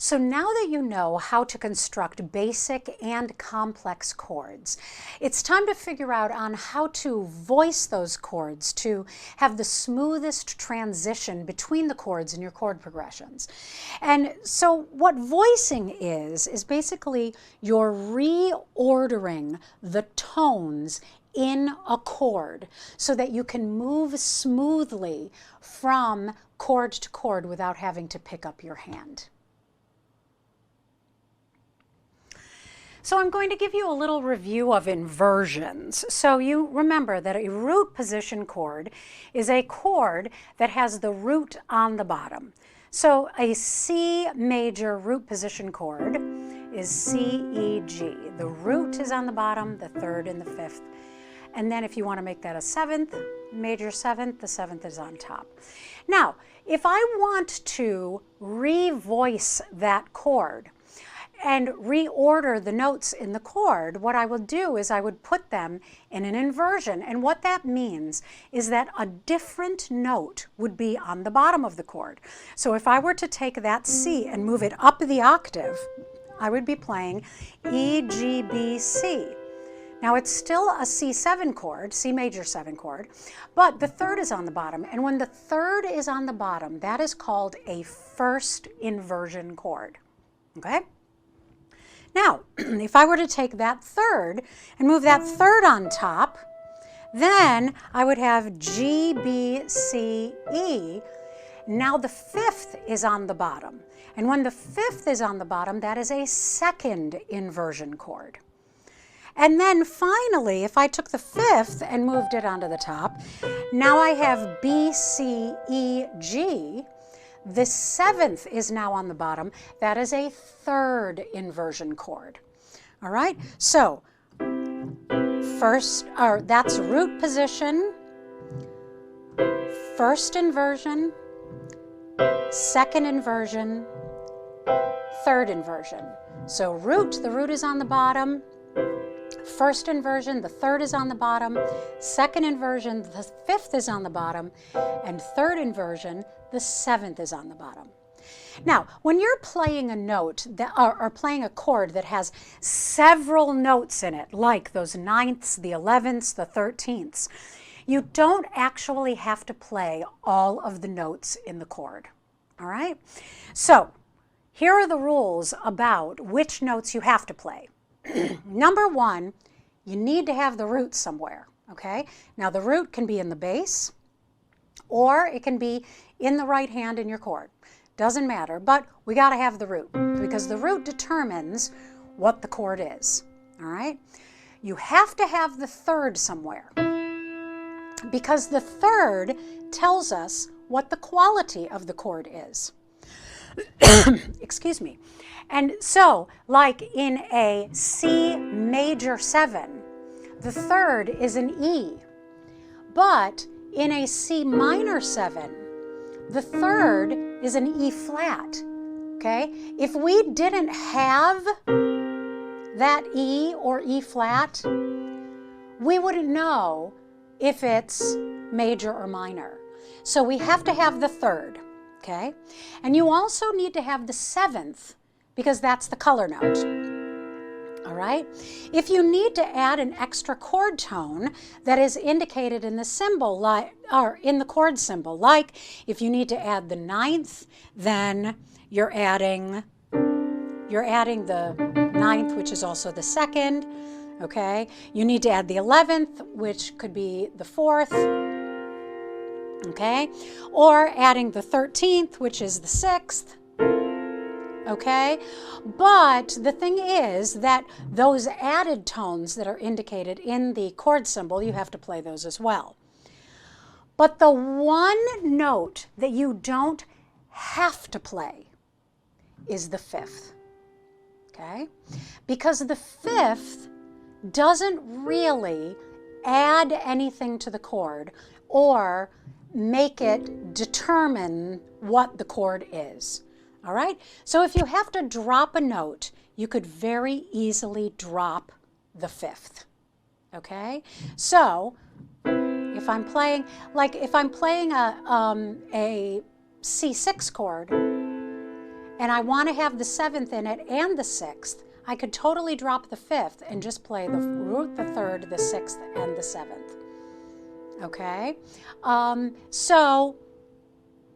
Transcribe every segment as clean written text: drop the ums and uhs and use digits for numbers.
So now that you know how to construct basic and complex chords, it's time to figure out on how to voice those chords to have the smoothest transition between the chords in your chord progressions. And so what voicing is basically you're reordering the tones in a chord so that you can move smoothly from chord to chord without having to pick up your hand. So I'm going to give you a little review of inversions. So you remember that a root position chord is a chord that has the root on the bottom. So a C major root position chord is C, E, G. The root is on the bottom, the third and the fifth. And then if you want to make that a seventh, major seventh, the seventh is on top. Now, if I want to revoice that chord and reorder the notes in the chord, what I would do is I would put them in an inversion. And what that means is that a different note would be on the bottom of the chord. So if I were to take that C and move it up the octave, I would be playing E, G, B, C. Now it's still a C7 chord, C major 7 chord, but the third is on the bottom. And when the third is on the bottom, that is called a first inversion chord, okay? Now, if I were to take that third and move that third on top, then I would have G, B, C, E. Now the fifth is on the bottom. And when the fifth is on the bottom, that is a second inversion chord. And then finally, if I took the fifth and moved it onto the top, now I have B, C, E, G. The seventh is now on the bottom. That is a third inversion chord. All right, so that's root position, first inversion, second inversion, third inversion. So root, the root is on the bottom. First inversion, the third is on the bottom. Second inversion, the fifth is on the bottom. And third inversion, the seventh is on the bottom. Now, when you're playing a note or playing a chord that has several notes in it, like those ninths, the 11ths, the 13ths, you don't actually have to play all of the notes in the chord. All right? So, here are the rules about which notes you have to play. Number one, you need to have the root somewhere, okay? Now the root can be in the bass or it can be in the right hand in your chord. Doesn't matter, but we got to have the root because the root determines what the chord is, all right? You have to have the third somewhere because the third tells us what the quality of the chord is. Excuse me. And so, like in a C major 7, the third is an E. But in a C minor 7, the third is an E flat. Okay? If we didn't have that E or E flat, we wouldn't know if it's major or minor. So we have to have the third. Okay? And you also need to have the seventh because that's the color note. All right? If you need to add an extra chord tone that is indicated in the symbol, or in the chord symbol, like if you need to add the ninth, then you're adding the ninth, which is also the second. Okay? You need to add the 11th, which could be the fourth. Okay, or adding the 13th, which is the 6th, okay? But the thing is that those added tones that are indicated in the chord symbol, you have to play those as well. But the one note that you don't have to play is the fifth, okay? Because the fifth doesn't really add anything to the chord or make it determine what the chord is. All right? So if you have to drop a note, you could very easily drop the fifth. Okay? So if I'm playing, like if I'm playing a C6 chord and I want to have the 7th in it and the 6th, I could totally drop the 5th and just play the root, the 3rd, the 6th, and the 7th. Okay? So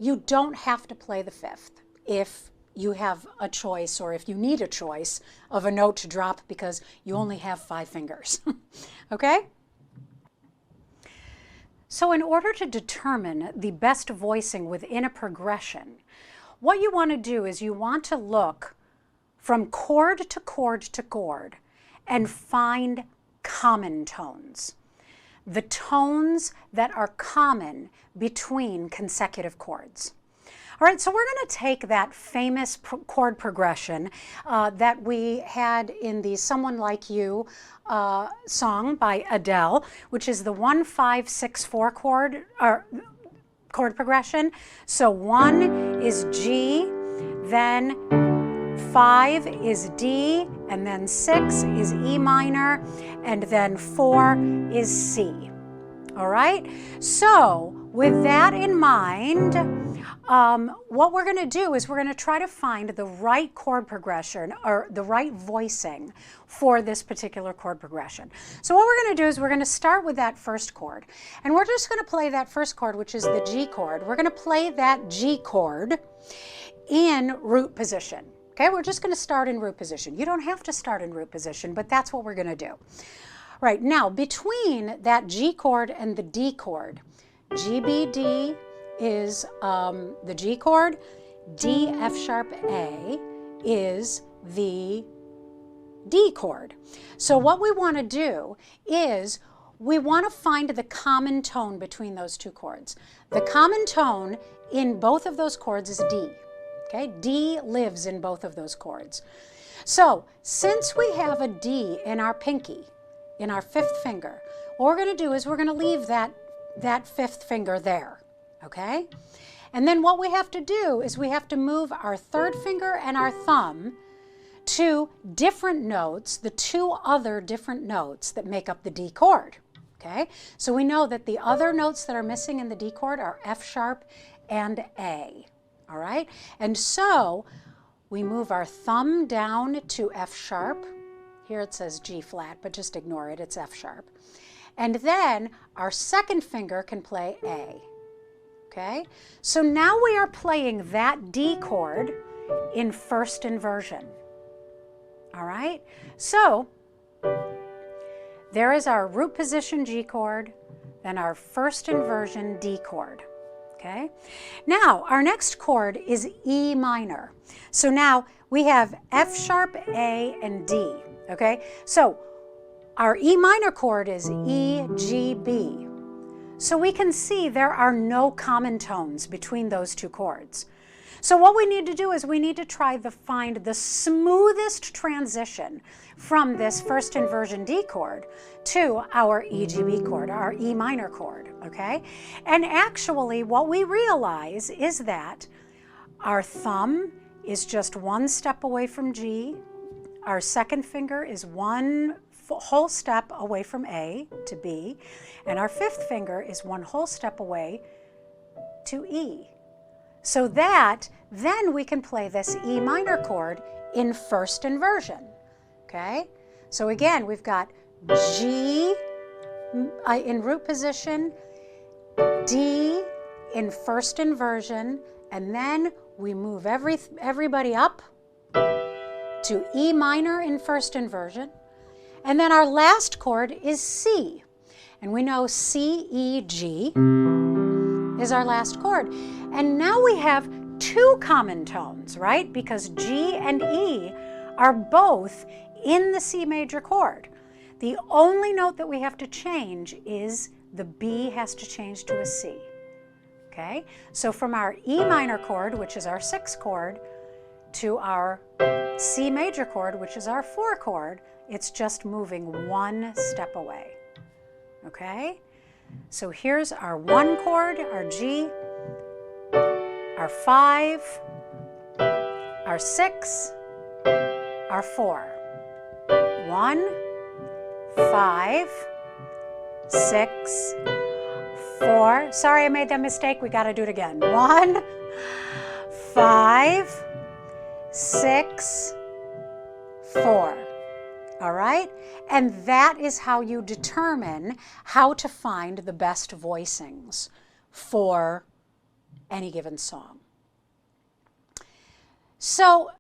you don't have to play the 5th if you have a choice, or if you need a choice of a note to drop because you only have 5 fingers. Okay? So in order to determine the best voicing within a progression, what you want to do is you want to look from chord to chord to chord and find common tones. The tones that are common between consecutive chords. All right, so we're going to take that famous chord progression that we had in the Someone Like You song by Adele, which is the 1-5-6-4 chord progression. So 1 is G, then 5 is D, and then 6 is E minor, and then 4 is C. All right, so with that in mind, what we're going to do is we're going to try to find the right chord progression, or the right voicing for this particular chord progression. So what we're going to do is we're going to start with that first chord, and we're just going to play that first chord, which is the G chord. We're going to play that G chord in root position. Okay, we're just going to start in root position. You don't have to start in root position, but that's what we're going to do. Right, now between that G chord and the D chord, G, B, D is the G chord, D, F sharp, A is the D chord. So what we want to do is we want to find the common tone between those two chords. The common tone in both of those chords is D. Okay, D lives in both of those chords. So since we have a D in our pinky, in our 5th finger, what we're going to do is we're going to leave that 5th finger there, okay? And then what we have to do is we have to move our 3rd finger and our thumb to different notes, the 2 other different notes that make up the D chord, okay? So we know that the other notes that are missing in the D chord are F sharp and A, all right? And so we move our thumb down to F sharp. Here it says G flat, but just ignore it, it's F sharp. And then our 2nd finger can play A, okay? So now we are playing that D chord in first inversion, all right? So there is our root position G chord, then our first inversion D chord, okay? Now, our next chord is E minor. So now we have F sharp, A, and D. Okay, so our E minor chord is E, G, B. So we can see there are no common tones between those two chords. So what we need to do is we need to try to find the smoothest transition from this first inversion D chord to our E, G, B chord, our E minor chord, okay? And actually what we realize is that our thumb is just 1 step away from G. Our 2nd finger is 1 whole step away from A to B, and our 5th finger is 1 whole step away to E. So that then we can play this E minor chord in first inversion, okay? So again, we've got G in root position, D in first inversion, and then we move everybody up to E minor in first inversion. And then our last chord is C. And we know C, E, G is our last chord. And now we have 2 common tones, right? Because G and E are both in the C major chord. The only note that we have to change is the B has to change to a C. Okay? So from our E minor chord, which is our 6th chord, to our C major chord, which is our 4 chord, it's just moving 1 step away, okay? So here's our 1 chord, our G, our 5, our 6, our 4. 1, 5, 6, 4. Sorry, I made that mistake. We got to do it again. 1, 5, 6, 4. All right? And that is how you determine how to find the best voicings for any given song. So